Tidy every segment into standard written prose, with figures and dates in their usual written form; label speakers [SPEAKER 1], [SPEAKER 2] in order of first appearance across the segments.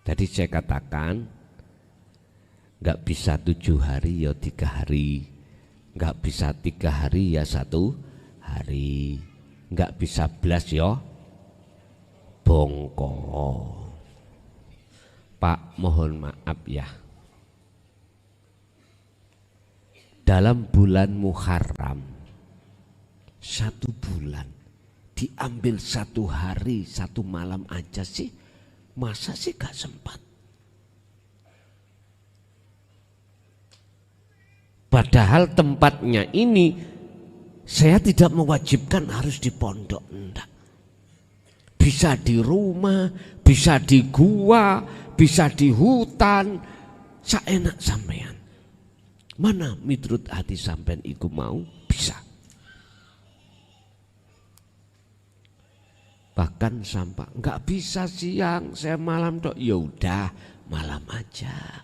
[SPEAKER 1] Jadi saya katakan nggak bisa 7 hari ya 3 hari, nggak bisa 3 hari ya 1 hari, nggak bisa blas ya bongko. Pak, mohon maaf ya, dalam bulan Muharram 1 bulan diambil 1 hari 1 malam aja sih, masa sih gak sempat? Padahal tempatnya ini saya tidak mewajibkan harus di pondok, enggak. Bisa di rumah, bisa di gua, bisa di hutan, saenak sampean. Mana miturut hati sampean iku mau, bisa. Bahkan sampai enggak bisa siang, saya malam dok. Ya udah, malam aja.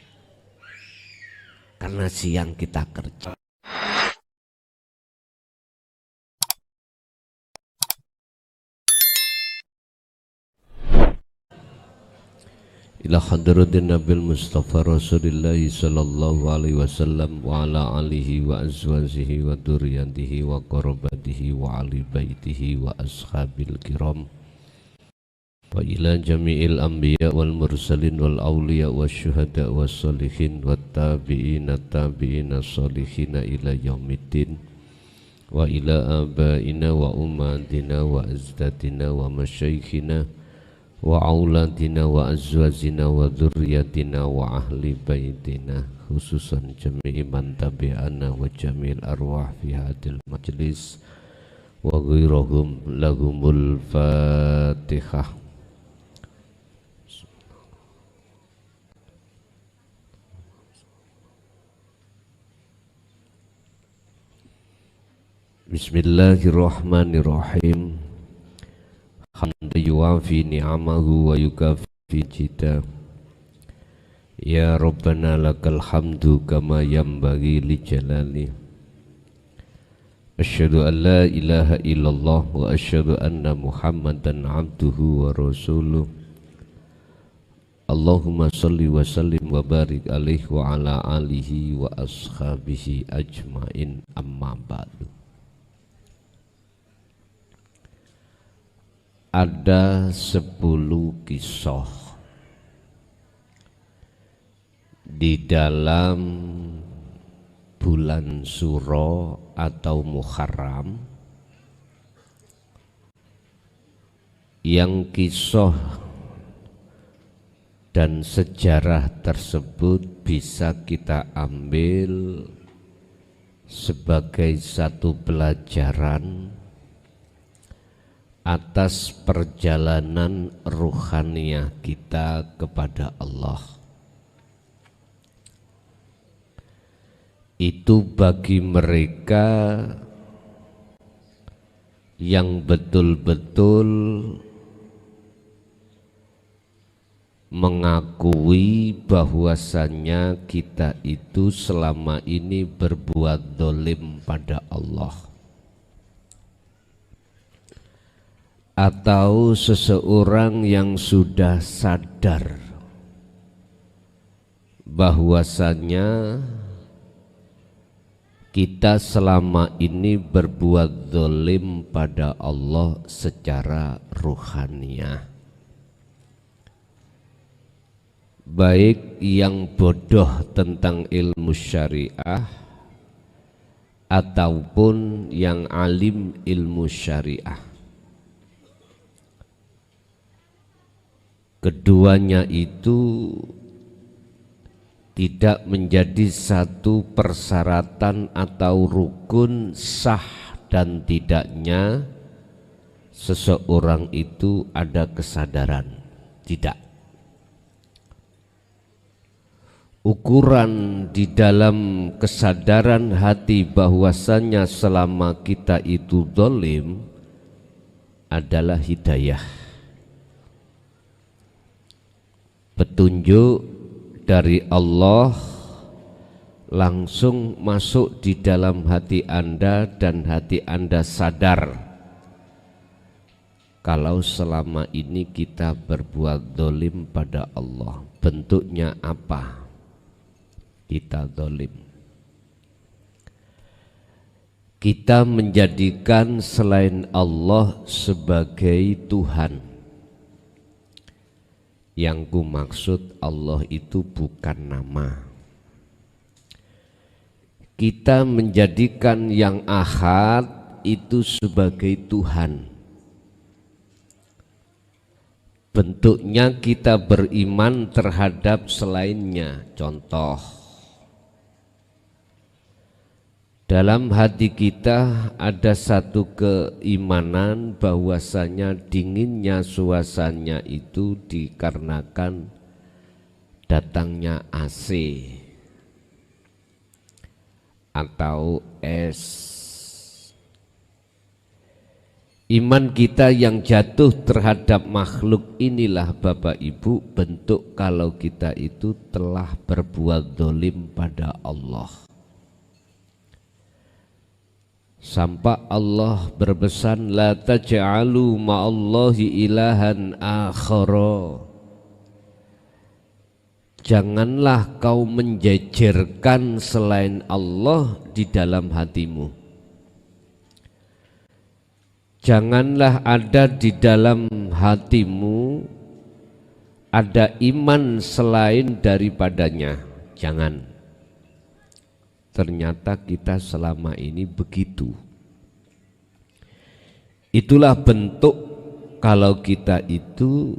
[SPEAKER 1] Karena siang kita kerja. Ila hadratin Nabil Mustafa Rasulullah sallallahu alaihi wasallam wa ala alihi wa azwajihi wa dzurriyyatihi wa qarabatihi wa ali baitihi wa ashabil kiram wa ila jami'il anbiya wal mursalin wal awliya wasyuhada was sholihin wat tabi'ina tabi'ina sholihin ila yaumiddin wa ila abaina wa ummatina wa azdadina wa masyayikhina wa auladina wa azwajina wa dzurriyyatina wa ahli baitina, khususan jami'i man tabi'ana wa jami'il arwah fi hadil majlis wa ghairahum lahumul fatihah. Bismillahirrahmanirrahim. Hamdan yuwafi ni'amahu wa yukafi jida. Ya Rabbana lakal hamdu kama yanbaghi li jalali. Asyhadu an la ilaha illallah wa asyhadu anna Muhammadan abduhu wa rasuluh. Allahumma salli wa sallim wa barik alaihi wa ala alihi wa ashabihi ajmain, amma ba'du. Ada 10 kisah di dalam bulan Suro atau Muharram yang kisah dan sejarah tersebut bisa kita ambil sebagai satu pelajaran atas perjalanan ruhaniyah kita kepada Allah. Itu bagi mereka yang betul-betul mengakui bahwasannya kita itu selama ini berbuat dolim pada Allah. Atau seseorang yang sudah sadar bahwasannya kita selama ini berbuat zalim pada Allah secara ruhaniyah, baik yang bodoh tentang ilmu syariah ataupun yang alim ilmu syariah. Keduanya itu tidak menjadi satu persyaratan atau rukun sah dan tidaknya seseorang itu ada kesadaran. Tidak. Ukuran di dalam kesadaran hati bahwasannya selama kita itu zalim adalah hidayah, petunjuk dari Allah langsung masuk di dalam hati Anda dan hati Anda sadar kalau selama ini kita berbuat dolim pada Allah. Bentuknya apa kita dolim? Kita menjadikan selain Allah sebagai Tuhan. Yang ku maksud Allah itu bukan nama. Kita menjadikan yang ahad itu sebagai Tuhan. Bentuknya kita beriman terhadap selainnya. Contoh, dalam hati kita ada satu keimanan bahwasanya dinginnya suasananya itu dikarenakan datangnya AC atau es. Iman kita yang jatuh terhadap makhluk inilah Bapak Ibu bentuk kalau kita itu telah berbuat dolim pada Allah. Sampai Allah berpesan, la taj'alu ma'allahi ilahan akhara. Janganlah kau menjejerkan selain Allah di dalam hatimu. Janganlah ada di dalam hatimu ada iman selain daripadanya. Jangan. Ternyata kita selama ini begitu. Itulah bentuk kalau kita itu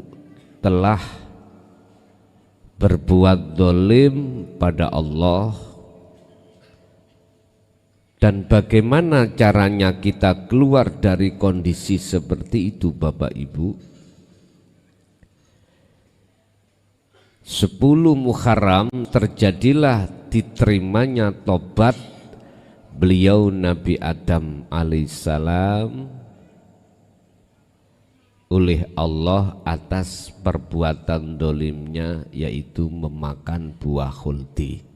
[SPEAKER 1] telah berbuat dolim pada Allah. Dan bagaimana caranya kita keluar dari kondisi seperti itu Bapak Ibu? 10 Muharram terjadilah diterimanya tobat beliau Nabi Adam alaihissalam oleh Allah atas perbuatan dolimnya, yaitu memakan buah khuldi.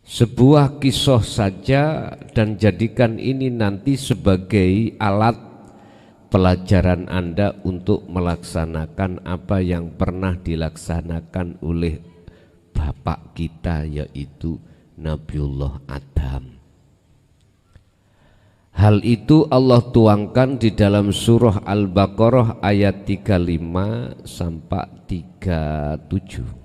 [SPEAKER 1] Sebuah kisah saja dan jadikan ini nanti sebagai alat pelajaran Anda untuk melaksanakan apa yang pernah dilaksanakan oleh bapak kita, yaitu Nabiullah Adam. Hal itu Allah tuangkan di dalam surah Al-Baqarah ayat 35 sampai 37.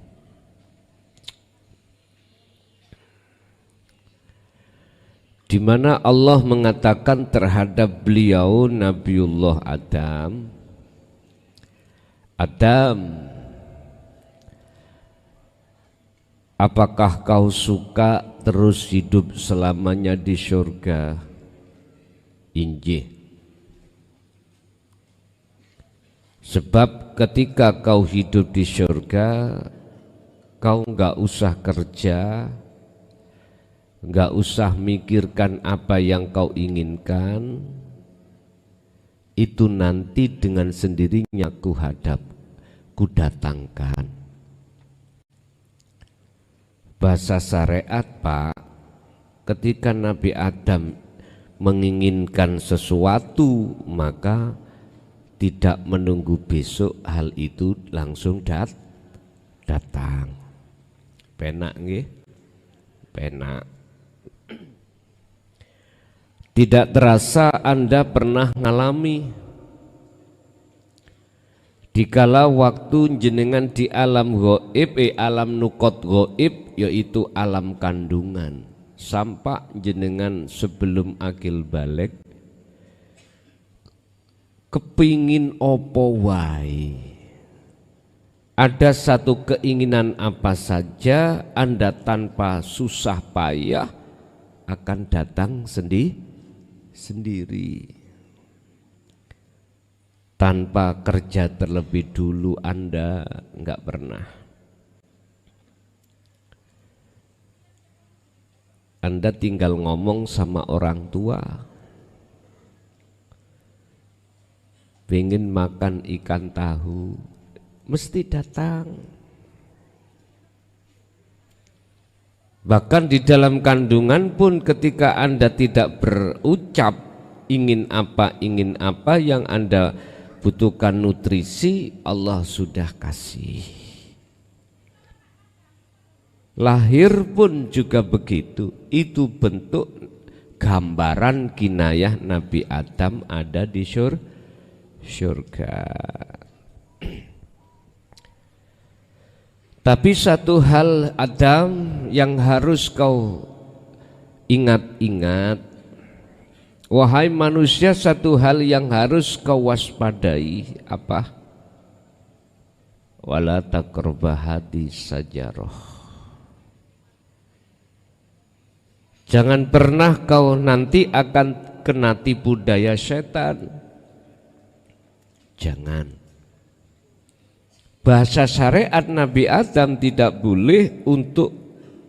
[SPEAKER 1] Di mana Allah mengatakan terhadap beliau Nabiullah Adam, Adam, apakah kau suka terus hidup selamanya di surga? Injih. Sebab ketika kau hidup di surga, kau enggak usah kerja, enggak usah mikirkan apa yang kau inginkan, itu nanti dengan sendirinya ku datangkan. Bahasa syariat Pak, ketika Nabi Adam menginginkan sesuatu, maka tidak menunggu besok, hal itu langsung datang. Penak nggih? Penak. Tidak terasa Anda pernah ngalami dikala waktu jenengan di alam gaib, alam nukot gaib, yaitu alam kandungan, sampai jenengan sebelum akil balik kepingin opo wae, ada satu keinginan apa saja, Anda tanpa susah payah akan datang sendiri, tanpa kerja terlebih dulu. Anda enggak pernah. Anda tinggal ngomong sama orang tua, pengen makan ikan tahu, mesti datang. Bahkan di dalam kandungan pun ketika Anda tidak berucap ingin apa yang Anda butuhkan nutrisi, Allah sudah kasih. Lahir pun juga begitu, itu bentuk gambaran kinayah Nabi Adam ada di surga. Tapi satu hal Adam yang harus kau ingat-ingat, wahai manusia, satu hal yang harus kau waspadai, apa? Wala taqrabahati sajaroh. Jangan pernah kau nanti akan kena tipu daya setan. Jangan. Bahasa syariat Nabi Adam tidak boleh untuk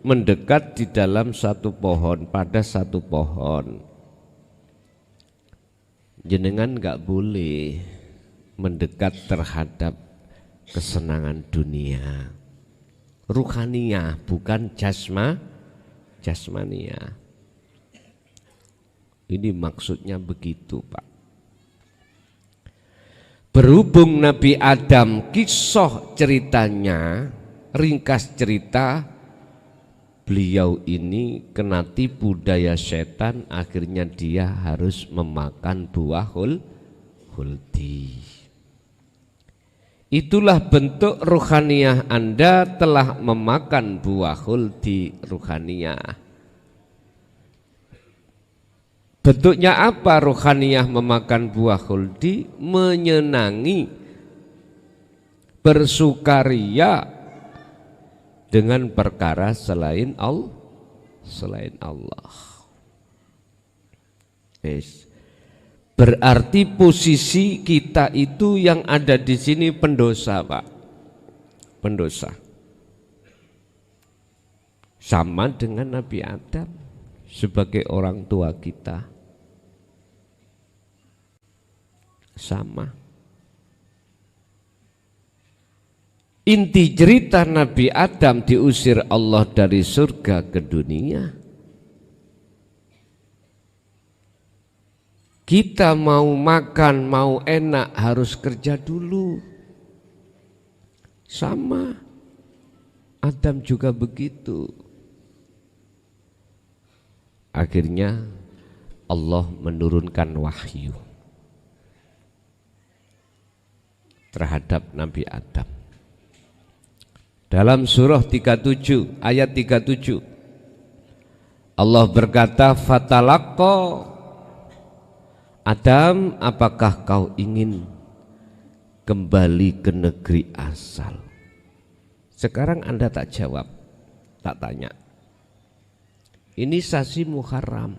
[SPEAKER 1] mendekat di dalam satu pohon, pada satu pohon. Jenengan nggak boleh mendekat terhadap kesenangan dunia. Ruhaniyah, bukan jasmania. Ini maksudnya begitu, Pak. Berhubung Nabi Adam, kisah ceritanya, ringkas cerita, beliau ini kena tipu daya setan, akhirnya dia harus memakan buah huldi. Itulah bentuk ruhaniyah Anda telah memakan buah huldi ruhaniyah. Bentuknya apa ruhaniyah memakan buah huldi? Menyenangi, bersukaria dengan perkara selain Allah. Berarti posisi kita itu yang ada di sini pendosa, Pak. Pendosa. Sama dengan Nabi Adam sebagai orang tua kita. Sama. Inti cerita Nabi Adam diusir Allah dari surga ke dunia. Kita mau makan, mau enak harus kerja dulu. Sama. Adam juga begitu. Akhirnya Allah menurunkan wahyu terhadap Nabi Adam. Dalam surah 37 ayat 37 Allah berkata, fatalaqqa Adam, apakah kau ingin kembali ke negeri asal? Sekarang Anda tak jawab, tak tanya. Ini sasi Muharram.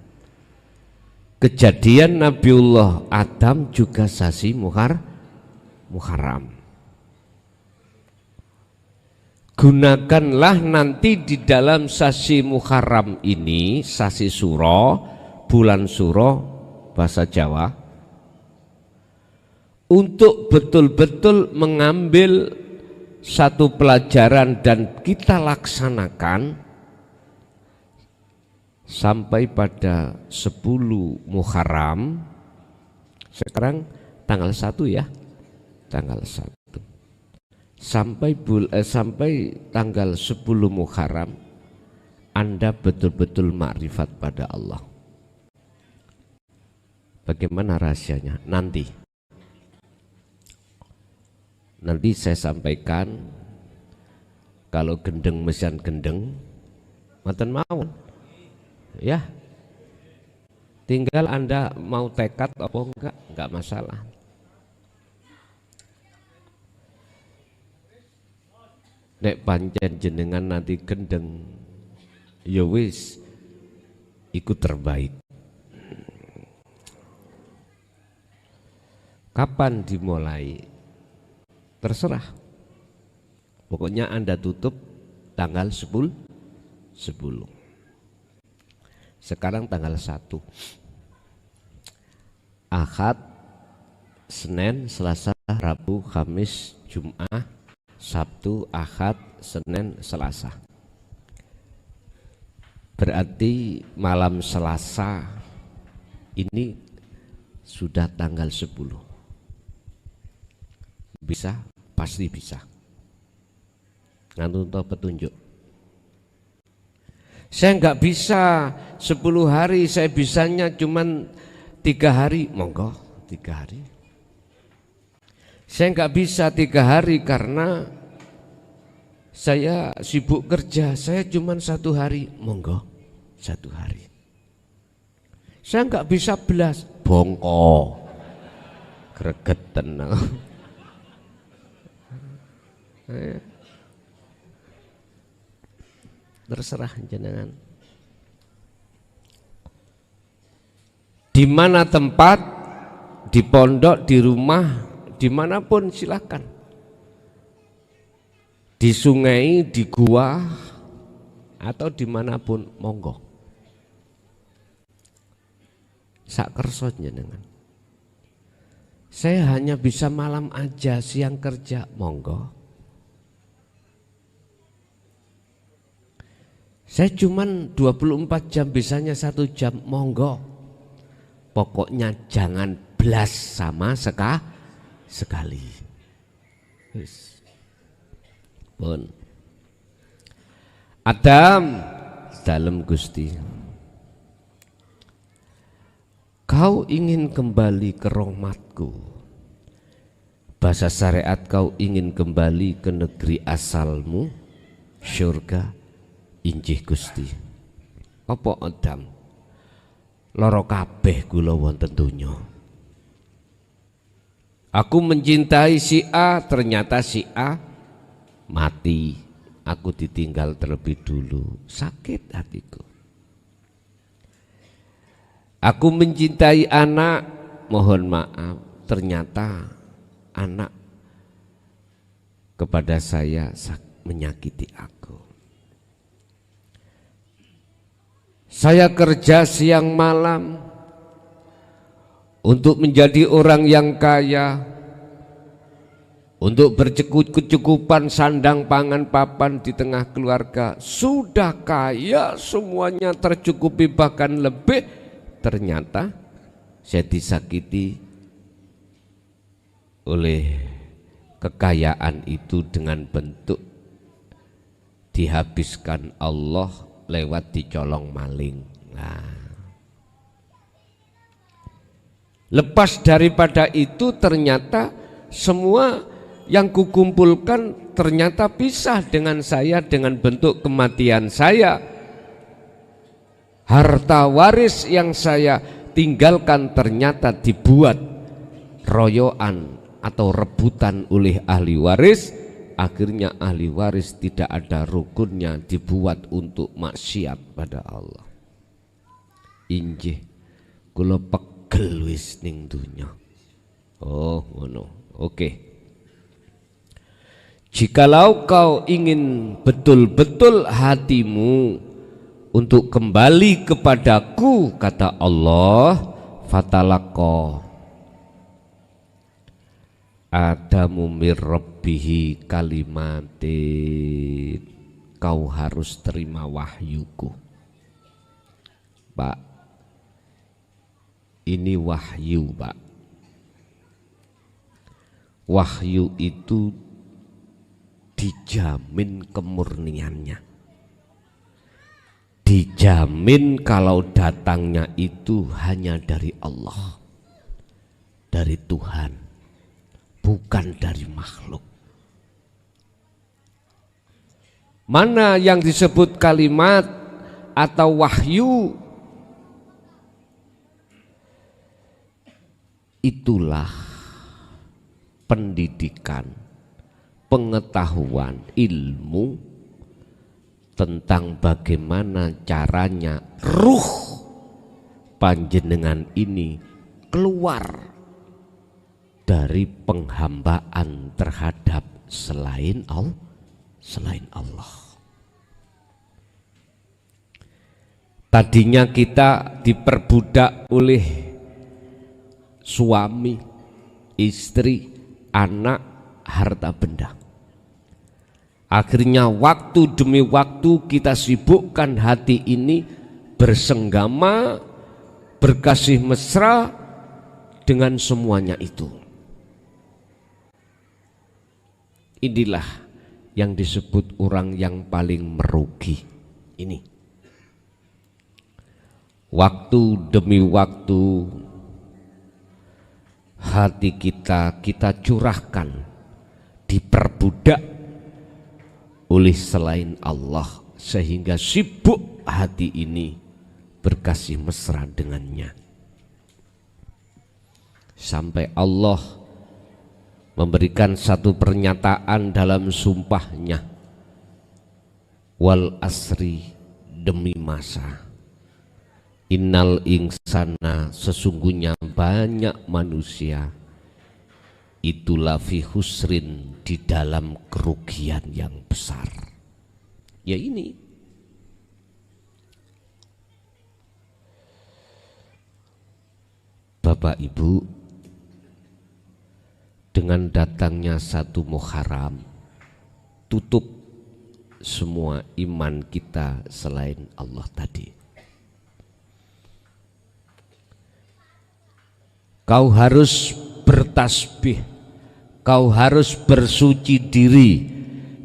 [SPEAKER 1] Kejadian Nabiullah Adam juga sasi Muharram. Gunakanlah nanti di dalam sasi Muharram ini, sasi Suro, bulan Suro bahasa Jawa, untuk betul-betul mengambil satu pelajaran dan kita laksanakan sampai pada 10 Muharram. Sekarang tanggal 1 ya, tanggal 1 sampai tanggal 10 Muharram Anda betul-betul makrifat pada Allah. Bagaimana rahasianya? Nanti saya sampaikan. Kalau gendeng mesian gendeng maten mawon ya, tinggal Anda mau tekad apa enggak masalah. Nek pancen jenengan nanti gendeng ya wis ikut terbaik. Kapan dimulai? Terserah. Pokoknya Anda tutup tanggal 10. Sekarang tanggal 1. Ahad, Senin, Selasa, Rabu, Kamis, Jumat, Sabtu, Ahad, Senin, Selasa. Berarti malam Selasa ini Sudah tanggal 10. Bisa? Pasti bisa. Ngantuk petunjuk. Saya nggak bisa 10 hari, saya bisanya cuman 3 hari. Monggo 3 hari. Saya nggak bisa 3 hari karena saya sibuk kerja. Saya cuman 1 hari. Monggo 1 hari. Saya nggak bisa belas. Bongko gregetan. Terserah jenengan. Di mana tempat, di pondok, di rumah, dimanapun silakan. Di sungai, di gua, atau dimanapun monggo. Sak kerso jenengan. Saya hanya bisa malam aja, siang kerja, monggo. Saya cuman 24 jam, bisanya 1 jam, monggo. Pokoknya jangan blas sama sekali. Yes. Pun. Adam dalem Gusti. Kau ingin kembali ke rahmatku. Bahasa syariat, kau ingin kembali ke negeri asalmu, syurga. Injih Gusti. Apa Adam? Loro kabeh kula wonten donya. Aku mencintai si A, ternyata si A mati. Aku ditinggal terlebih dulu. Sakit hatiku. Aku mencintai anak, mohon maaf, ternyata anak kepada saya menyakiti aku. Saya kerja siang malam untuk menjadi orang yang kaya, untuk berkecukupan sandang pangan papan di tengah keluarga. Sudah kaya, semuanya tercukupi bahkan lebih. Ternyata saya disakiti oleh kekayaan itu dengan bentuk dihabiskan Allah lewat dicolong maling. Nah, lepas daripada itu ternyata semua yang kukumpulkan ternyata pisah dengan saya dengan bentuk kematian saya. Harta waris yang saya tinggalkan ternyata dibuat royoan atau rebutan oleh ahli waris. Akhirnya ahli waris tidak ada rukunnya, dibuat untuk maksiat pada Allah. Injih kula pegel wis ning dunya. Oh ngono. Oke. Jikalau kau ingin betul-betul hatimu untuk kembali kepadaku, kata Allah, fatalaqqa Adamu mir rabbihi kalimatin. Kau harus terima wahyuku. Pak, ini wahyu, Pak. Wahyu itu dijamin kemurniannya, dijamin kalau datangnya itu hanya dari Allah, dari Tuhan, bukan dari makhluk. Mana yang disebut kalimat atau wahyu, itulah pendidikan, pengetahuan, ilmu tentang bagaimana caranya ruh panjenengan ini keluar dari penghambaan terhadap selain Allah. Tadinya kita diperbudak oleh suami, istri, anak, harta benda. Akhirnya waktu demi waktu kita sibukkan hati ini bersenggama, berkasih mesra dengan semuanya itu. Inilah yang disebut orang yang paling merugi. Ini waktu demi waktu hati kita curahkan, diperbudak oleh selain Allah, sehingga sibuk hati ini berkasih mesra dengannya, sampai Allah memberikan satu pernyataan dalam sumpahnya, wal asri, demi masa, innal insana, sesungguhnya banyak manusia, itulah fi husrin, di dalam kerugian yang besar. Ya ini Bapak Ibu, dengan datangnya satu Muharram, tutup semua iman kita selain Allah tadi. Kau harus bertasbih, kau harus bersuci diri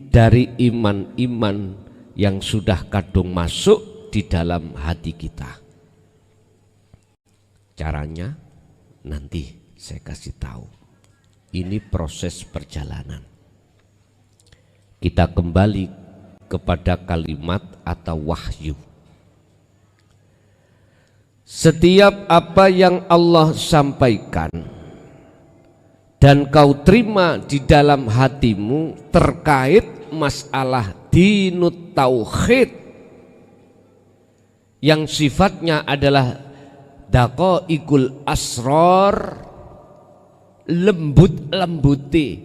[SPEAKER 1] dari iman-iman yang sudah kadung masuk di dalam hati kita. Caranya nanti saya kasih tahu. Ini proses perjalanan. Kita kembali kepada kalimat atau wahyu. Setiap apa yang Allah sampaikan dan kau terima di dalam hatimu terkait masalah dinut tauhid yang sifatnya adalah daqaiqul asrar, lembut-lembuti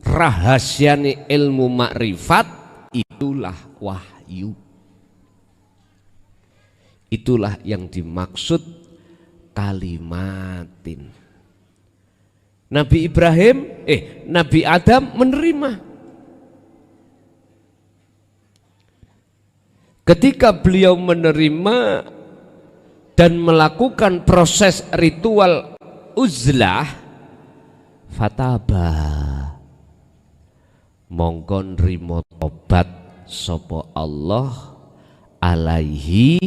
[SPEAKER 1] rahasiane ilmu makrifat, itulah wahyu. Itulah yang dimaksud kalimatin. Nabi Nabi Adam menerima. Ketika beliau menerima dan melakukan proses ritual uzlah, fataba, mongko nrimo tobat sapa Allah alaihi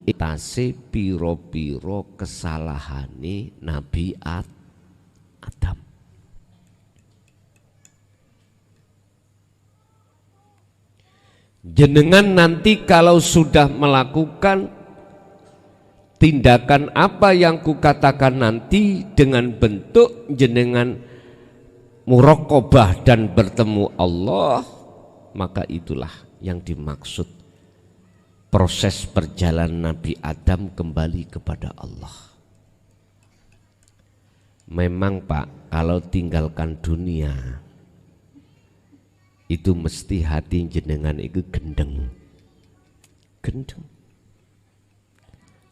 [SPEAKER 1] itase piro-piro kesalahane Nabi Adam. Jenengan nanti kalau sudah melakukan tindakan apa yang kukatakan nanti dengan bentuk jenengan muraqabah dan bertemu Allah, maka itulah yang dimaksud proses perjalanan Nabi Adam kembali kepada Allah. Memang Pak, kalau tinggalkan dunia itu mesti hati jenengan itu gendeng.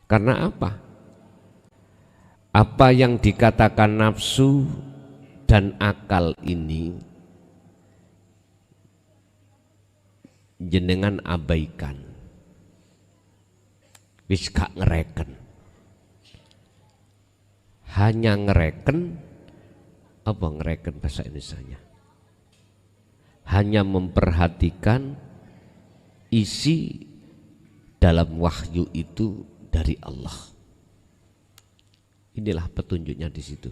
[SPEAKER 1] Karena apa? Apa yang dikatakan nafsu dan akal ini jenengan abaikan, wis gak ngereken. Hanya ngereken, apa ngereken bahasa Indonesianya? Hanya memperhatikan isi dalam wahyu itu dari Allah. Inilah petunjuknya di situ.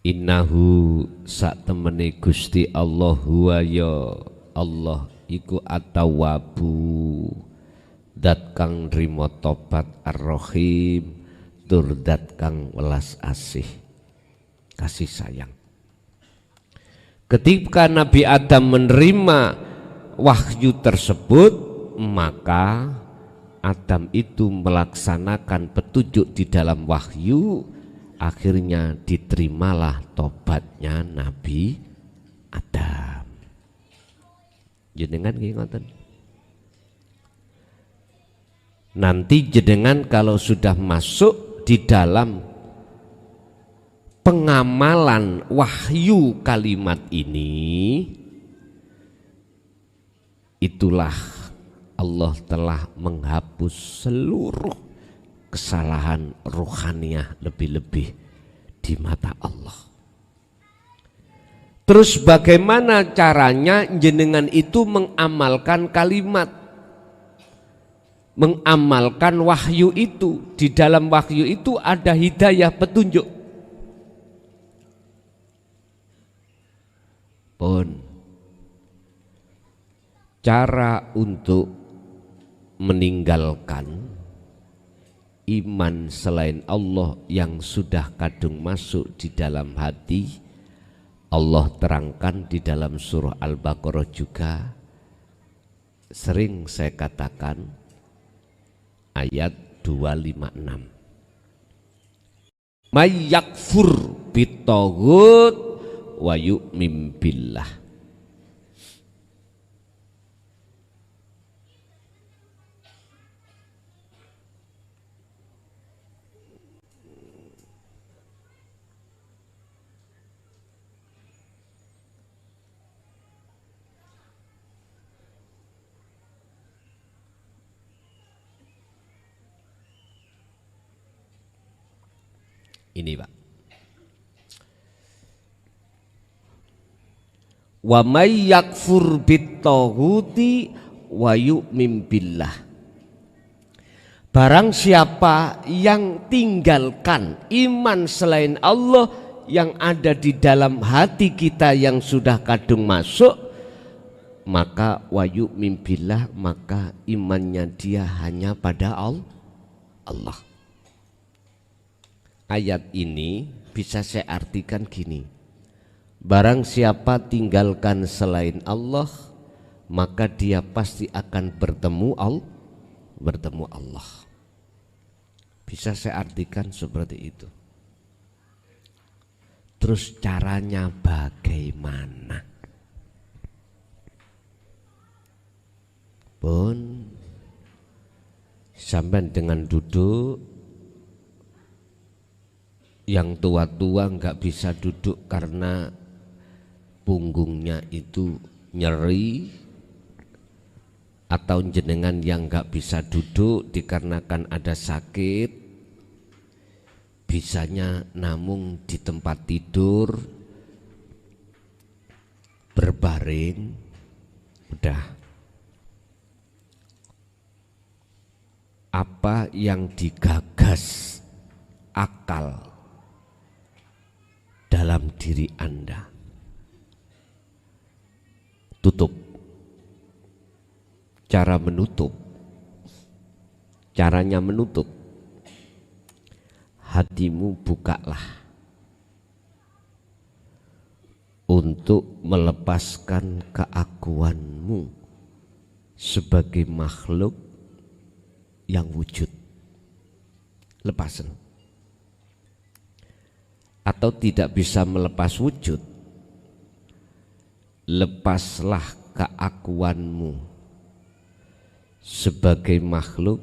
[SPEAKER 1] Innahu sak temene Gusti Allah huwa ya Allah iku at-tawwabu, dat kang nrimo tobat, ar-rahim, tur dat kang welas asih, kasih sayang. Ketika Nabi Adam menerima wahyu tersebut, maka Adam itu melaksanakan petunjuk di dalam wahyu, akhirnya diterimalah tobatnya Nabi Adam. Jenengan nggih ngoten. Nanti jenengan kalau sudah masuk di dalam pengamalan wahyu kalimat ini, itulah Allah telah menghapus seluruh kesalahan rohaniah lebih-lebih di mata Allah. Terus bagaimana caranya jenengan itu mengamalkan kalimat, mengamalkan wahyu itu? Di dalam wahyu itu ada hidayah, petunjuk. Pun cara untuk meninggalkan iman selain Allah yang sudah kadung masuk di dalam hati, Allah terangkan di dalam surah Al-Baqarah juga. Sering saya katakan ayat 256. May yakfur bitaghut wa yu'min billah. Ini Pak. Wa may yakfur bitaghuti wa yu'min billah. Barang siapa yang tinggalkan iman selain Allah yang ada di dalam hati kita yang sudah kadung masuk, maka wa yu'min billah, maka imannya dia hanya pada Allah. Ayat ini bisa saya artikan gini: barang siapa tinggalkan selain Allah, maka dia pasti akan bertemu Allah. Bisa saya artikan seperti itu. Terus caranya bagaimana? Pun sampai dengan duduk. Yang tua-tua nggak bisa duduk karena punggungnya itu nyeri, atau jenengan yang nggak bisa duduk dikarenakan ada sakit, bisanya namung di tempat tidur berbaring, udah. Apa yang digagas akal dalam diri Anda, tutup. Cara menutup, caranya menutup, hatimu bukalah untuk melepaskan keakuanmu sebagai makhluk yang wujud. Lepasan. Atau tidak bisa melepas wujud, lepaslah keakuanmu sebagai makhluk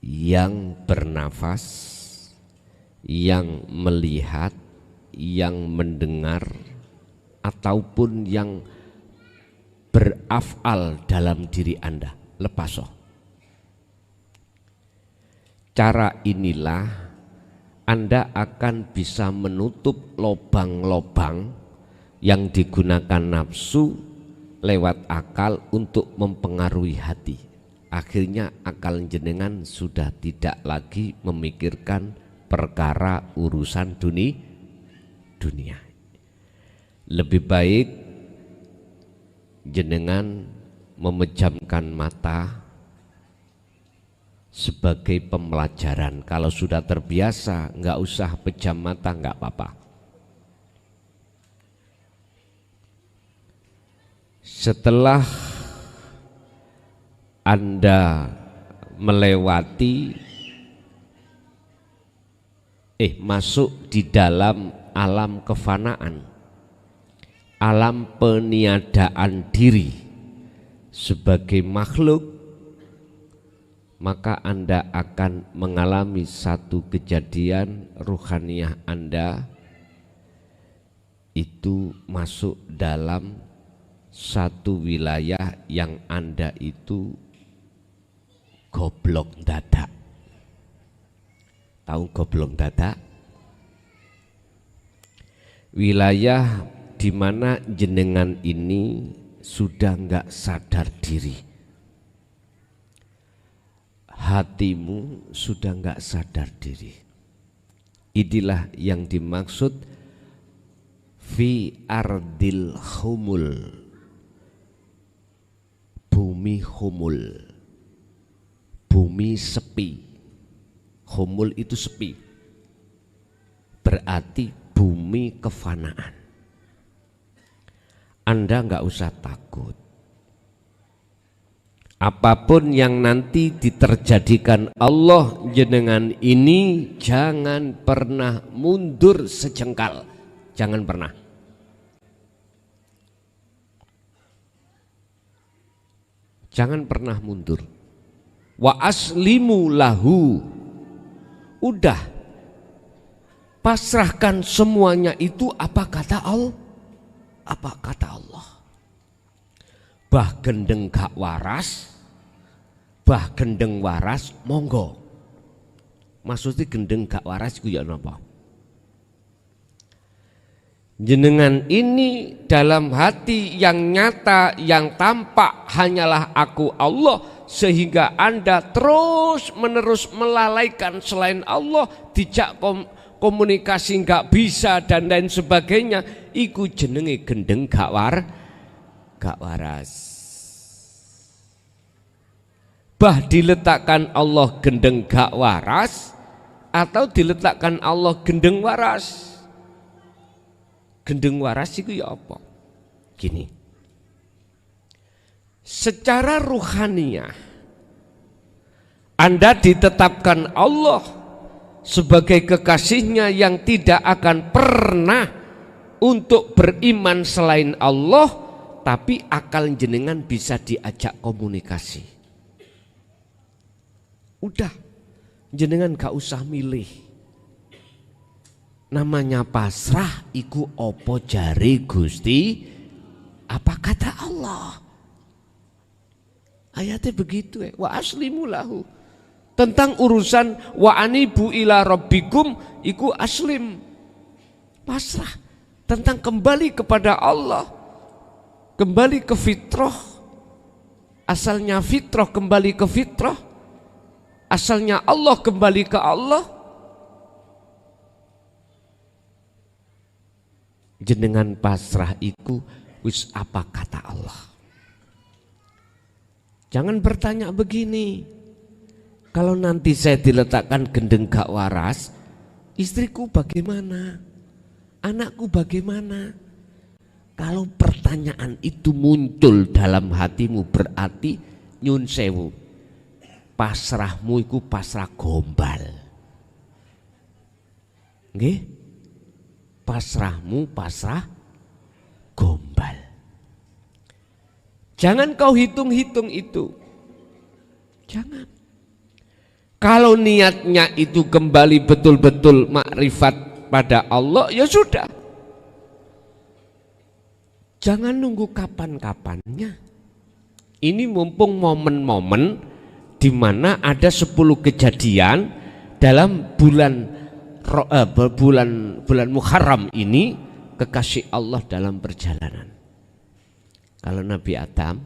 [SPEAKER 1] yang bernafas, yang melihat, yang mendengar, ataupun yang berafal dalam diri Anda. Lepas. Cara inilah Anda akan bisa menutup lobang-lobang yang digunakan nafsu lewat akal untuk mempengaruhi hati. Akhirnya akal jenengan sudah tidak lagi memikirkan perkara urusan dunia. Lebih baik jenengan memejamkan mata sebagai pembelajaran. Kalau sudah terbiasa, nggak usah pejam mata, nggak apa-apa. Setelah Anda melewati, masuk di dalam alam kefanaan, alam peniadaan diri sebagai makhluk, maka Anda akan mengalami satu kejadian ruhaniah Anda itu masuk dalam satu wilayah yang Anda itu goblok dadak. Tahu goblok dadak? Wilayah di mana jenengan ini sudah enggak sadar diri. Hatimu sudah enggak sadar diri. Inilah yang dimaksud fi ardil humul, bumi humul, bumi sepi. Humul itu sepi, berarti bumi kefanaan. Anda enggak usah takut. Apapun yang nanti diterjadikan Allah jenengan ini, jangan pernah mundur sejengkal. Jangan pernah. Jangan pernah mundur. Wa aslimu lahu. Udah. Pasrahkan semuanya itu apa kata Allah? Apa kata Allah? Bah gendeng gak waras, bah gendeng waras monggo. Maksudnya gendeng gak waras itu ya napa? Jenengan ini dalam hati yang nyata, yang tampak hanyalah aku Allah, sehingga Anda terus menerus melalaikan selain Allah, dijak komunikasi gak bisa dan lain sebagainya. Iku jenenge gendeng gak waras. Bah diletakkan Allah gendeng gak waras atau diletakkan Allah gendeng waras. Gendeng waras itu ya apa? Gini. Secara ruhaniah Anda ditetapkan Allah sebagai kekasihnya yang tidak akan pernah untuk beriman selain Allah, tapi akal jenengan bisa diajak komunikasi. Udah, jenengan gak usah milih. Namanya pasrah iku opo jare Gusti, apa kata Allah. Ayatnya begitu ya. Wa aslimu lahu. Tentang urusan wa anibu ila rabbikum iku aslim. Pasrah. Tentang kembali kepada Allah. Kembali ke fitrah. Asalnya fitrah kembali ke fitrah. Asalnya Allah kembali ke Allah. Jenengan pasrah iku wis apa kata Allah. Jangan bertanya begini, kalau nanti saya diletakkan gendeng gak waras, istriku bagaimana, anakku bagaimana? Kalau pertanyaan itu muncul dalam hatimu, berarti nyun sewu, pasrahmu iku pasrah gombal. Nggih? Pasrahmu pasrah gombal. Jangan kau hitung-hitung itu. Jangan. Kalau niatnya itu kembali betul-betul makrifat pada Allah, ya sudah. Jangan nunggu kapan-kapannya. Ini mumpung momen-momen di mana ada 10 kejadian dalam bulan Muharram ini, kekasih Allah dalam perjalanan. Kalau Nabi Adam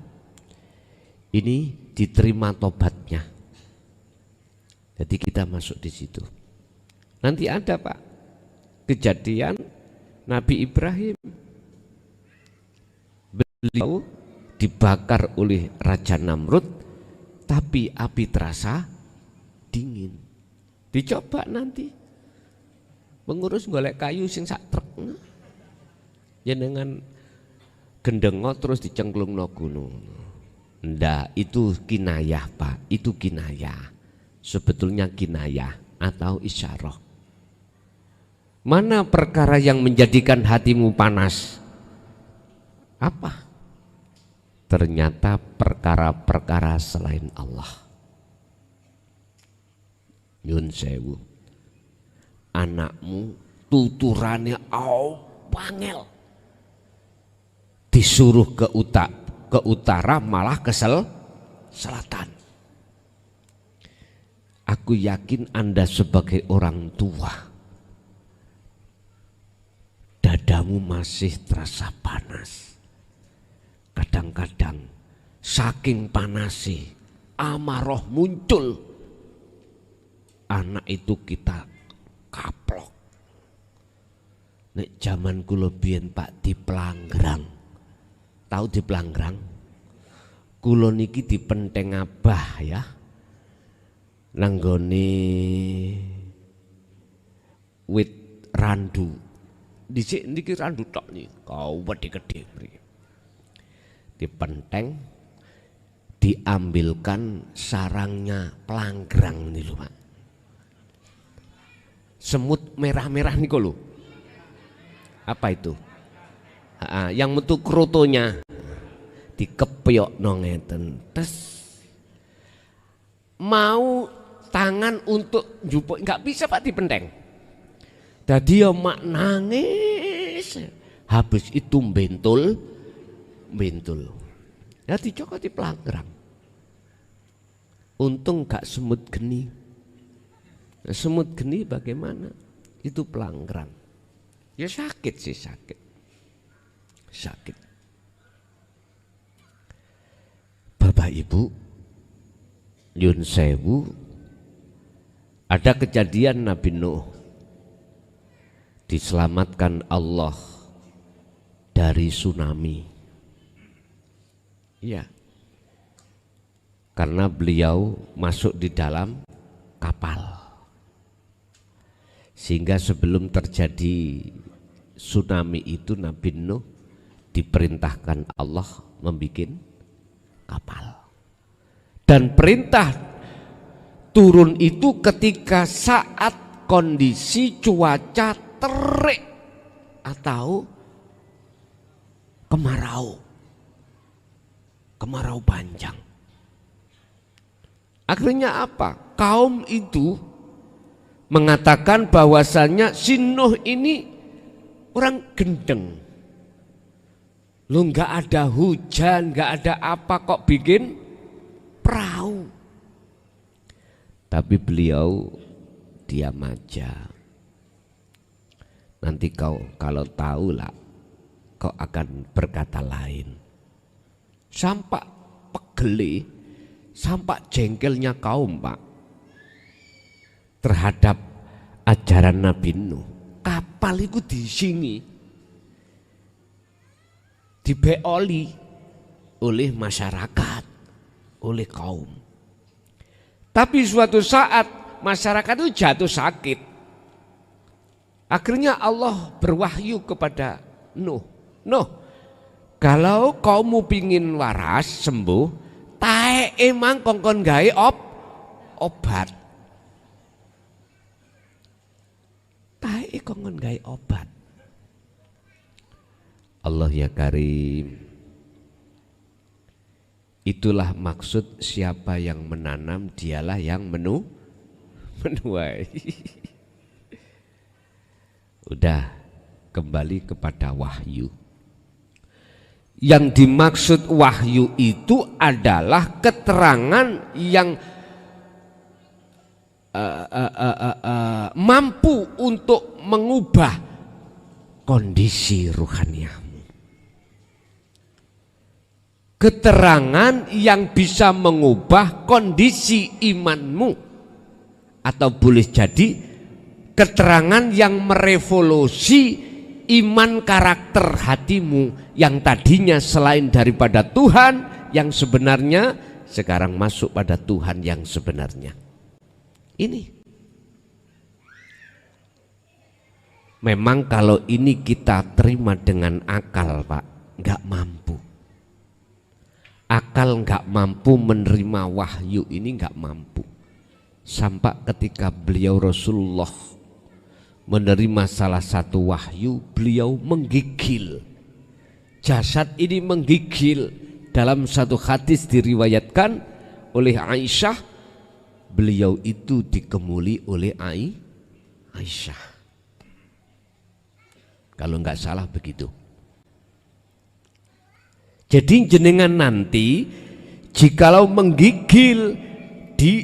[SPEAKER 1] ini diterima tobatnya, jadi kita masuk di situ. Nanti ada Pak kejadian Nabi Ibrahim, beliau dibakar oleh Raja Namrud, tapi api terasa dingin. Dicoba nanti pengurus golek kayu sing sak truk, ya dengan gendengo terus dicengklungno gunung. Ndak, itu kinayah Pak, itu kinayah. Sebetulnya kinayah atau isyarah. Mana perkara yang menjadikan hatimu panas? Apa? Ternyata perkara-perkara selain Allah. Nyun sewu, anakmu tuturannya bangel. Disuruh ke utara malah ke selatan. Aku yakin Anda sebagai orang tua, dadamu masih terasa panas. Kadang-kadang saking panasi, amarah muncul. Anak itu kita kaplok. Nek zaman kula biyen Pak di Pelanggrang. Tahu di Pelanggrang? Kula niki di Penteng Abah ya. Nanggone wit randu. Dhisik niki randu tok niki, gede-gede mriki. Di Penteng diambilkan sarangnya Pelanggrang nih lho Pak. Semut merah-merah niku lho. Apa itu? Yang metu krotonya dikepiok ngeten. Tes mau tangan untuk njupuk nggak bisa Pak di Penteng. Dadi ya mak nangis. Habis itu bentul. Ya dicokot di Pelanggrang. Untung gak semut geni. Semut geni bagaimana? Itu Pelanggrang. Ya sakit sih, sakit. Bapak Ibu, Yun Sewu, ada kejadian Nabi Nuh diselamatkan Allah dari tsunami. Ya, karena beliau masuk di dalam kapal. Sehingga sebelum terjadi tsunami itu Nabi Nuh diperintahkan Allah membuat kapal. Dan perintah turun itu ketika saat kondisi cuaca terik atau kemarau panjang. Akhirnya apa? Kaum itu mengatakan bahwasannya si Nuh ini orang gendeng. Lu nggak ada hujan, nggak ada apa kok bikin perahu. Tapi beliau diam aja. Nanti kau kalau tahu lah, kau akan berkata lain. Sampai pegeli, sampai jengkelnya kaum Pak terhadap ajaran Nabi Nuh. Kapal itu disingi, dibeoli oleh masyarakat, oleh kaum. Tapi suatu saat masyarakat itu jatuh sakit. Akhirnya Allah berwahyu kepada Nuh. Nuh, kalau kamu pingin waras sembuh, tae emang kongkon gawe obat. Tae kongkon gawe obat. Allah ya Karim. Itulah maksud siapa yang menanam dialah yang menuai. Udah kembali kepada wahyu. Yang dimaksud wahyu itu adalah keterangan yang mampu untuk mengubah kondisi ruhaniahmu. Keterangan yang bisa mengubah kondisi imanmu, atau boleh jadi keterangan yang merevolusi iman karakter hatimu yang tadinya selain daripada Tuhan yang sebenarnya sekarang masuk pada Tuhan yang sebenarnya. Ini memang kalau ini kita terima dengan akal Pak, nggak mampu. Akal nggak mampu menerima wahyu ini, nggak mampu. Sampai ketika beliau Rasulullah menerima salah satu wahyu, beliau menggigil. Jasad ini menggigil. Dalam satu hadis diriwayatkan oleh Aisyah, beliau itu dikemuli oleh Aisyah. Kalau nggak salah begitu. Jadi jenengan nanti jikalau menggigil di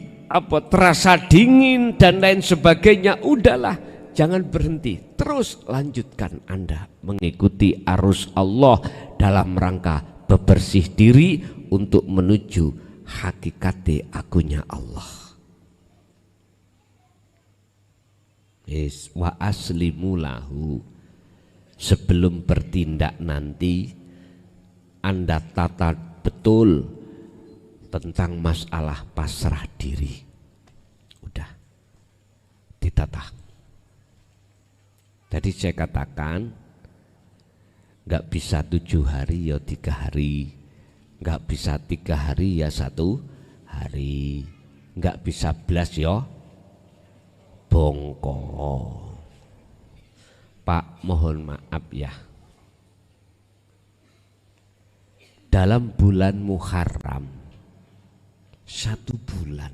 [SPEAKER 1] terasa dingin dan lain sebagainya, udahlah, jangan berhenti, terus lanjutkan Anda mengikuti arus Allah dalam rangka bebersih diri untuk menuju hakikate akunya Allah. Wa aslimu lahu, sebelum bertindak nanti Anda tata betul tentang masalah pasrah diri. Udah ditata. Tadi saya katakan nggak bisa 7 hari ya 3 hari, nggak bisa 3 hari ya 1 hari, nggak bisa belas ya bongko. Pak, mohon maaf ya, dalam bulan Muharram 1 bulan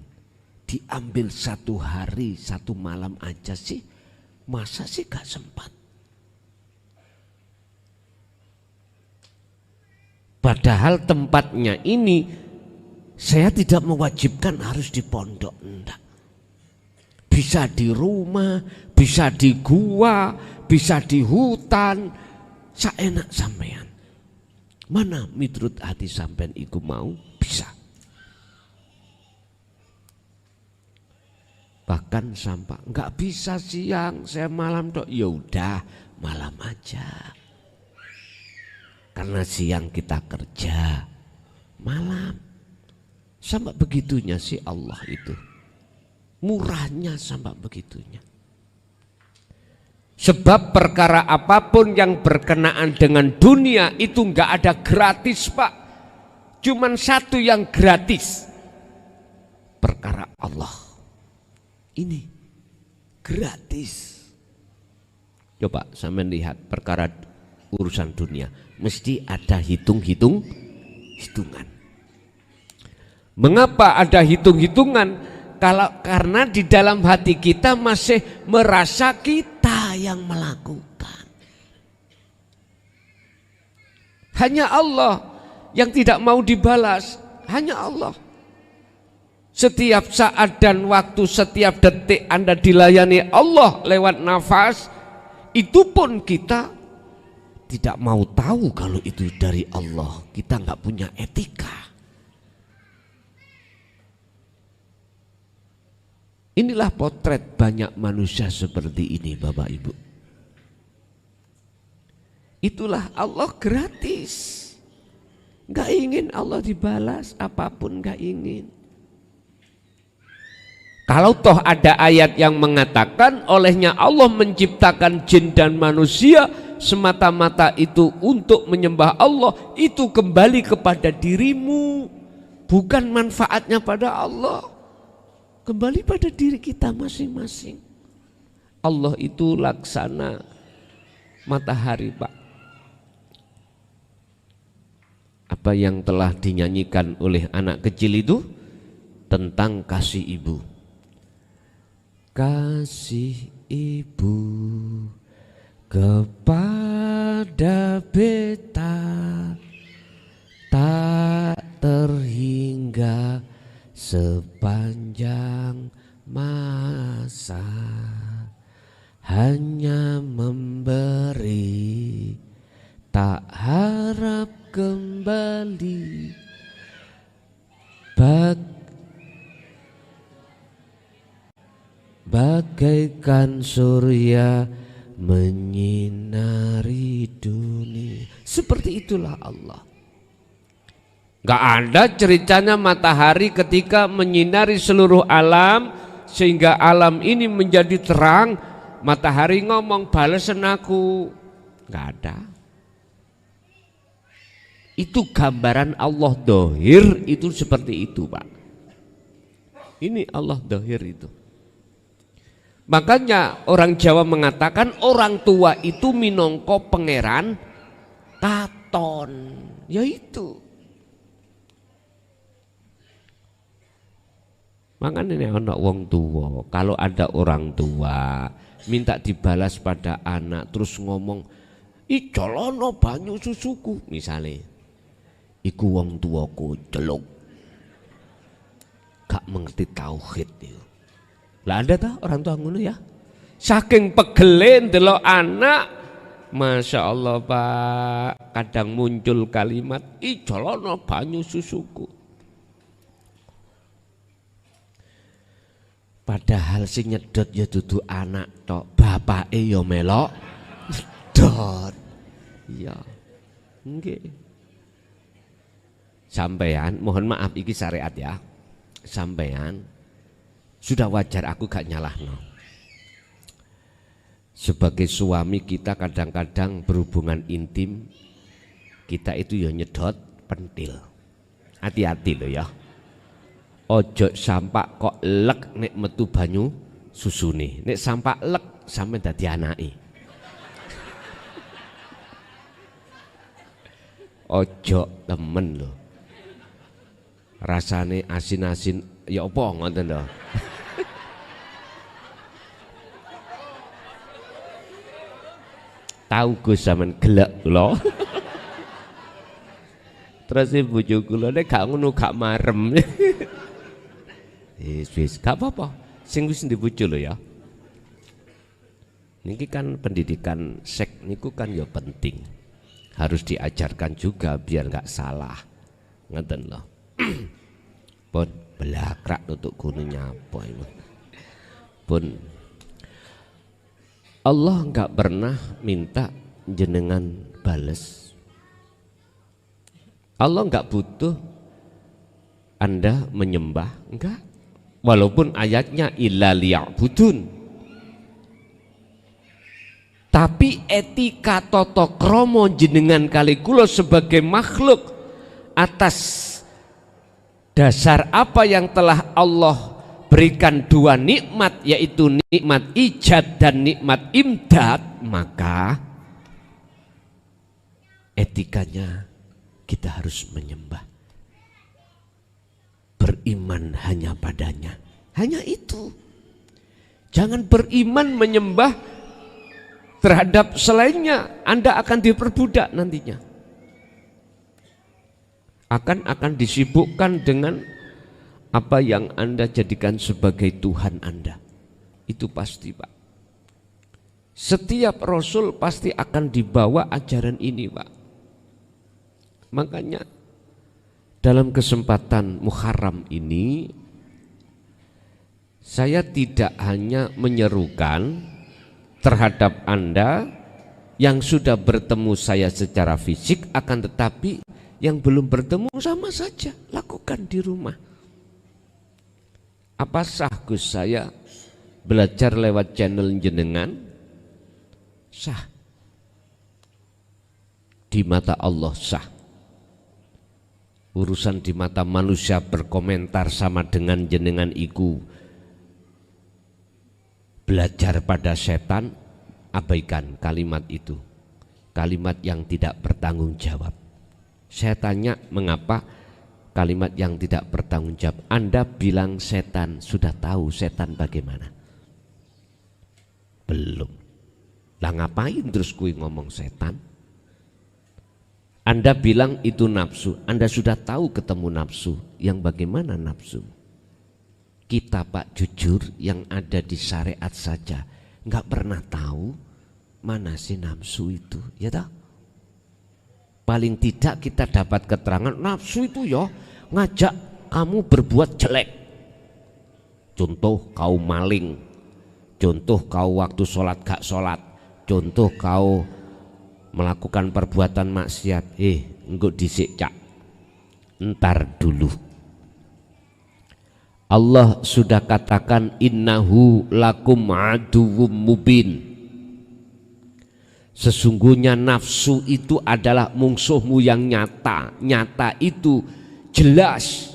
[SPEAKER 1] diambil 1 hari 1 malam aja sih, masa sih gak sempat? Padahal tempatnya ini saya tidak mewajibkan harus di pondok, enggak. Bisa di rumah, bisa di gua, bisa di hutan, saenak sampean. Mana miturut hati sampean iku mau, bisa. Bahkan sampah nggak bisa siang, saya malam dok. Ya udah malam aja, karena siang kita kerja, malam. Sampai begitunya sih Allah itu, murahnya sampai begitunya. Sebab perkara apapun yang berkenaan dengan dunia itu nggak ada gratis, Pak. Cuman satu yang gratis, perkara Allah. Ini gratis. Coba sampean lihat perkara urusan dunia, mesti ada hitungan. Mengapa ada hitungan? Karena di dalam hati kita masih merasa kita yang melakukan. Hanya Allah yang tidak mau dibalas, hanya Allah. Setiap saat dan waktu, setiap detik Anda dilayani Allah lewat nafas, itu pun kita tidak mau tahu kalau itu dari Allah. Kita nggak punya etika. Inilah potret banyak manusia seperti ini, Bapak Ibu. Itulah Allah gratis. Nggak ingin Allah dibalas, apapun nggak ingin. Kalau toh ada ayat yang mengatakan olehnya Allah menciptakan jin dan manusia semata-mata itu untuk menyembah Allah, itu kembali kepada dirimu, bukan manfaatnya pada Allah, kembali pada diri kita masing-masing. Allah itu laksana matahari, Pak. Apa yang telah dinyanyikan oleh anak kecil itu tentang kasih ibu. Kasih ibu kepada beta tak terhingga sepanjang masa, hanya memberi tak harap kembali. Bagaikan surya menyinari dunia. Seperti itulah Allah. Gak ada ceritanya matahari ketika menyinari seluruh alam sehingga alam ini menjadi terang, matahari ngomong balesan aku. Gak ada. Itu gambaran Allah dohir, itu seperti itu, Pak. Ini Allah dohir itu. Makanya orang Jawa mengatakan orang tua itu minangka pangeran katon. Ya itu. Makanya ini anak wong tua, kalau ada orang tua minta dibalas pada anak terus ngomong, "I jolono banyu susuku," misalnya. Iku wong tuaku celuk. Gak gak mengerti tauhid itu. Lah ada tak orang tua ngono ya? Saking pegelen ndelok anak, Masya Allah Pak, kadang muncul kalimat ijolono banyu susuku. Padahal sing nyedot ya dudu anak tok, bapake ya melok nyedot. Iya. Nggih. Sampean, mohon maaf iki syariat ya. Sampean sudah wajar aku gak nyalahno. Sebagai suami kita kadang-kadang berhubungan intim, kita itu ya nyedot pentil. Hati-hati loh ya. Ojo sampak kok lek nek metu banyu susune. Nek sampak lek sampe dadi anake. Ojo temen loh. Rasane asin-asin ya apa ngoten lho. Tahu Gus sampean gelek kula. Terus bojo kula nek gak ngono gak marem. Wis gak apa-apa. Sing wis ndek bojo lho ya. Niki kan pendidikan seks niku kan ya penting. Harus diajarkan juga biar gak salah. Ngeten lho. Pun belakrak tutuk gunung nyapa itu. Pun Allah enggak pernah minta jenengan bales. Allah enggak butuh Anda menyembah, enggak. Walaupun ayatnya illa liya'budun. Tapi etika tata krama jenengan kali kula sebagai makhluk atas dasar apa yang telah Allah berikan dua nikmat, yaitu nikmat ijad dan nikmat imdad, maka etikanya kita harus menyembah, beriman hanya padanya, hanya itu. Jangan beriman menyembah terhadap selainnya, Anda akan diperbudak nantinya, akan disibukkan dengan apa yang Anda jadikan sebagai Tuhan Anda. Itu pasti Pak. Setiap Rasul pasti akan dibawa ajaran ini Pak. Makanya dalam kesempatan Muharram ini saya tidak hanya menyerukan terhadap Anda yang sudah bertemu saya secara fisik, akan tetapi yang belum bertemu sama saja lakukan di rumah. Apa sah Gus saya belajar lewat channel jenengan? Sah. Di mata Allah sah. Urusan di mata manusia berkomentar sama dengan jenengan iku belajar pada setan, abaikan kalimat itu. Kalimat yang tidak bertanggung jawab. Saya tanya mengapa kalimat yang tidak bertanggung jawab? Anda bilang setan, sudah tahu setan bagaimana? Belum. Lah ngapain terus kui ngomong setan? Anda bilang itu nafsu, Anda sudah tahu ketemu nafsu, yang bagaimana nafsu? Kita Pak jujur yang ada di syariat saja nggak pernah tahu mana sih nafsu itu, ya tak? Paling tidak kita dapat keterangan nafsu itu ya ngajak kamu berbuat jelek. Contoh kau maling, contoh kau waktu sholat gak sholat, contoh kau melakukan perbuatan maksiat. Engko dhisik cak, entar dulu. Allah sudah katakan innahu lakum aduwwum mubin. Sesungguhnya nafsu itu adalah musuhmu yang nyata. Nyata itu jelas.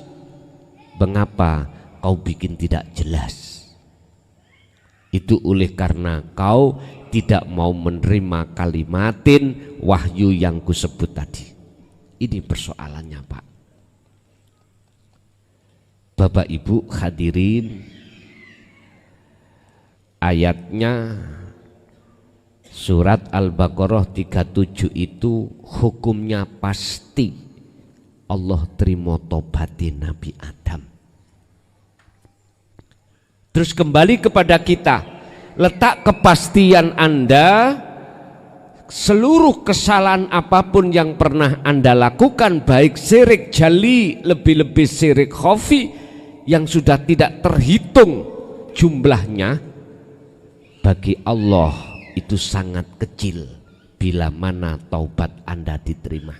[SPEAKER 1] Mengapa kau bikin tidak jelas? Itu oleh karena kau tidak mau menerima kalimatin wahyu yang kusebut tadi. Ini persoalannya Pak. Bapak Ibu hadirin, ayatnya surat Al-Baqarah 37 itu hukumnya pasti Allah terima tobatin Nabi Adam. Terus kembali kepada kita, letak kepastian Anda, seluruh kesalahan apapun yang pernah Anda lakukan, baik syirik jali, lebih-lebih syirik khafi yang sudah tidak terhitung jumlahnya, bagi Allah itu sangat kecil bila mana taubat Anda diterima.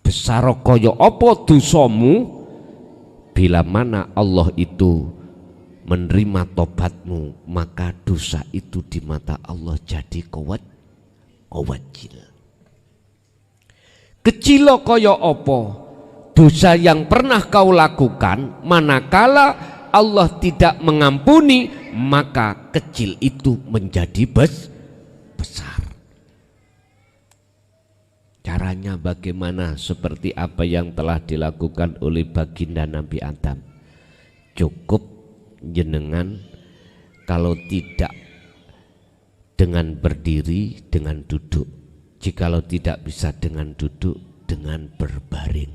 [SPEAKER 1] Besar kaya apa dosamu, bila mana Allah itu menerima tobatmu, maka dosa itu di mata Allah jadi kewajil. Kecil kaya apa dosa yang pernah kau lakukan, manakala Allah tidak mengampuni, maka kecil itu menjadi besar. Caranya bagaimana? Seperti apa yang telah dilakukan oleh baginda Nabi Adam. Cukup jenengan kalau tidak dengan berdiri, dengan duduk. Jikalau tidak bisa dengan duduk, dengan berbaring.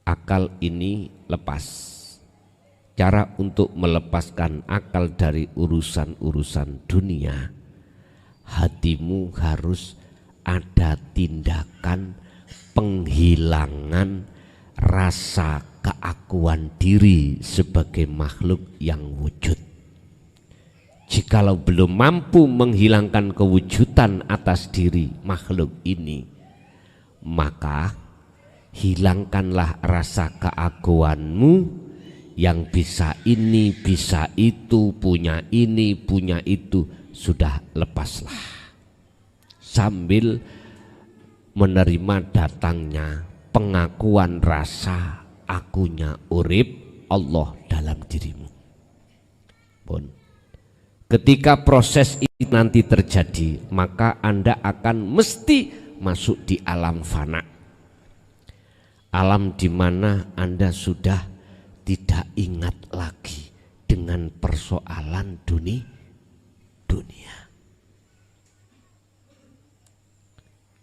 [SPEAKER 1] Akal ini lepas. Cara untuk melepaskan akal dari urusan-urusan dunia, hatimu harus ada tindakan penghilangan rasa keakuan diri sebagai makhluk yang wujud. Jikalau belum mampu menghilangkan kewujudan atas diri makhluk ini, maka hilangkanlah rasa keakuanmu yang bisa ini, bisa itu, punya ini, punya itu. Sudah lepaslah sambil menerima datangnya pengakuan rasa akunya urip Allah dalam dirimu. Pun ketika proses ini nanti terjadi, maka Anda akan mesti masuk di alam fana, alam di mana Anda sudah tidak ingat lagi dengan persoalan dunia.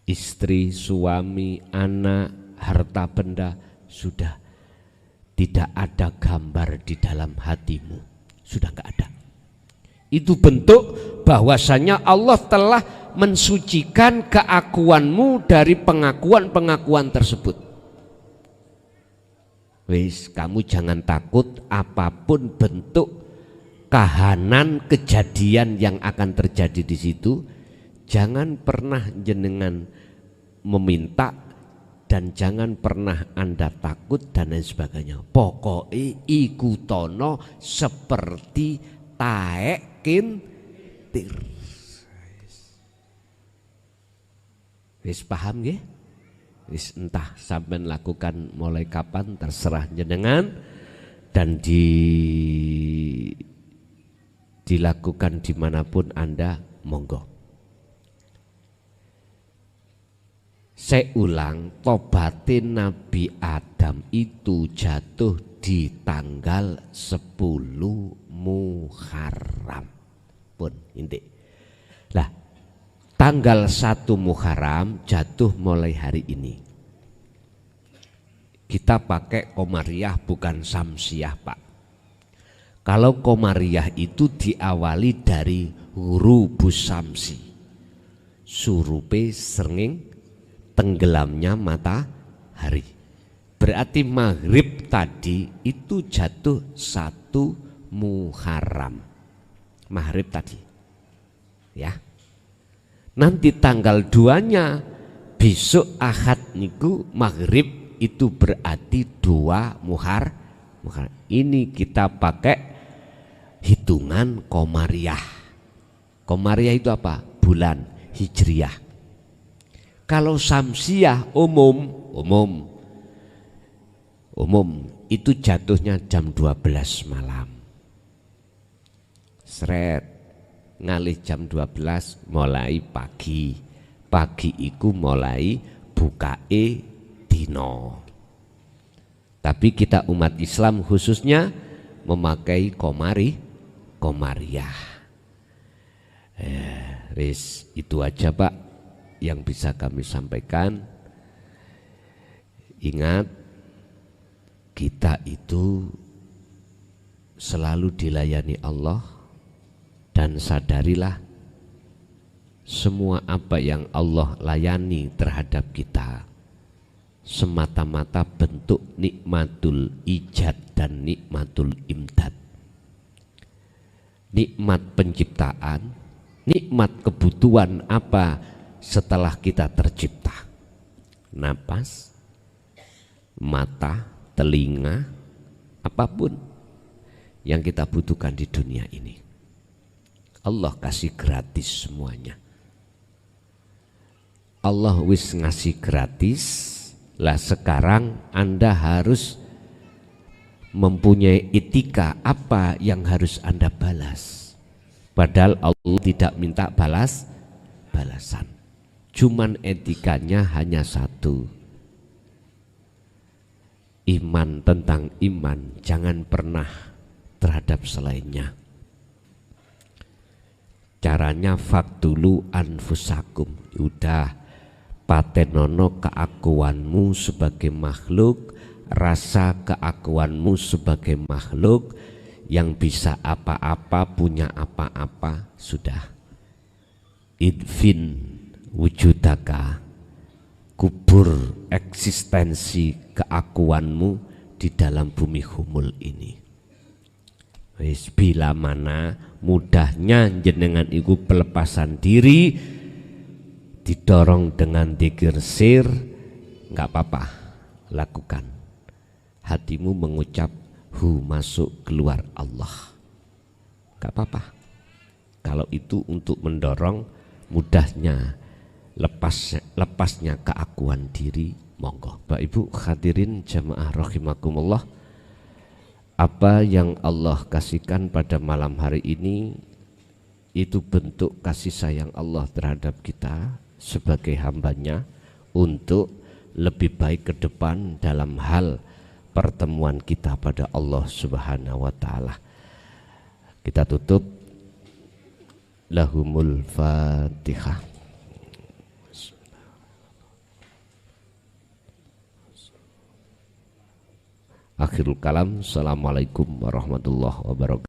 [SPEAKER 1] Istri, suami, anak, harta benda sudah tidak ada gambar di dalam hatimu, sudah nggak ada. Itu bentuk bahwasanya Allah telah mensucikan keakuanmu dari pengakuan-pengakuan tersebut. Wis, kamu jangan takut apapun bentuk kahanan kejadian yang akan terjadi di situ. Jangan pernah jenengan meminta dan jangan pernah Anda takut dan lain sebagainya. Pokoknya ikutono seperti taek kintir. Wis paham nggih? Wis entah sampean lakukan mulai kapan terserah jenengan dan dilakukan dimanapun Anda, monggo. Saya ulang, tobatin Nabi Adam itu jatuh di tanggal 10 Muharram. Pun inti. Lah, tanggal 1 Muharram jatuh mulai hari ini. Kita pakai Komariah bukan Samsiah, Pak. Kalau Komariah itu diawali dari hurufus Samsi. Surupe srengeng tenggelamnya matahari. Berarti maghrib tadi itu jatuh 1 Muharram. Maghrib tadi. Ya. Nanti tanggal 2-nya besok Ahad niku maghrib itu berarti 2 Muharram. Ini kita pakai hitungan Komariah. Komariah itu apa? Bulan Hijriah. Kalau Samsiah umum itu jatuhnya jam 12 malam. Sret ngalih jam 12 mulai pagi. Pagi iku mulai bukae dino. Tapi kita umat Islam khususnya memakai Komariah. Wis itu aja, Pak, yang bisa kami sampaikan. Ingat, kita itu selalu dilayani Allah, dan sadarilah semua apa yang Allah layani terhadap kita semata-mata bentuk nikmatul ijad dan nikmatul imdad. Nikmat penciptaan, nikmat kebutuhan apa setelah kita tercipta. Napas, mata, telinga, apapun yang kita butuhkan di dunia ini, Allah kasih gratis semuanya. Allah wis ngasih gratis, lah sekarang Anda harus mempunyai etika apa yang harus Anda balas. Padahal Allah tidak minta balasan. Cuman etikanya hanya satu. Iman tentang iman, jangan pernah terhadap selainnya. Caranya faktulu anfusakum. Udah, patenono keakuanmu sebagai makhluk, rasa keakuanmu sebagai makhluk yang bisa apa-apa, punya apa-apa, sudah. Idfin wujudaka, kubur eksistensi keakuanmu di dalam bumi humul ini. Wis bila mana mudahnya jenengan iku pelepasan diri, didorong dengan dzikir sir, nggak apa-apa, lakukan. Hatimu mengucap hu, masuk keluar Allah, nggak apa-apa. Kalau itu untuk mendorong mudahnya lepasnya keakuan diri, monggo. Bapak Ibu hadirin jamaah rahimakumullah, apa yang Allah kasihkan pada malam hari ini itu bentuk kasih sayang Allah terhadap kita sebagai hambanya untuk lebih baik ke depan dalam hal pertemuan kita pada Allah Subhanahu wa taala. Kita tutup lahumul Fatihah. Akhirul kalam. Assalamualaikum warahmatullahi wabarakatuh.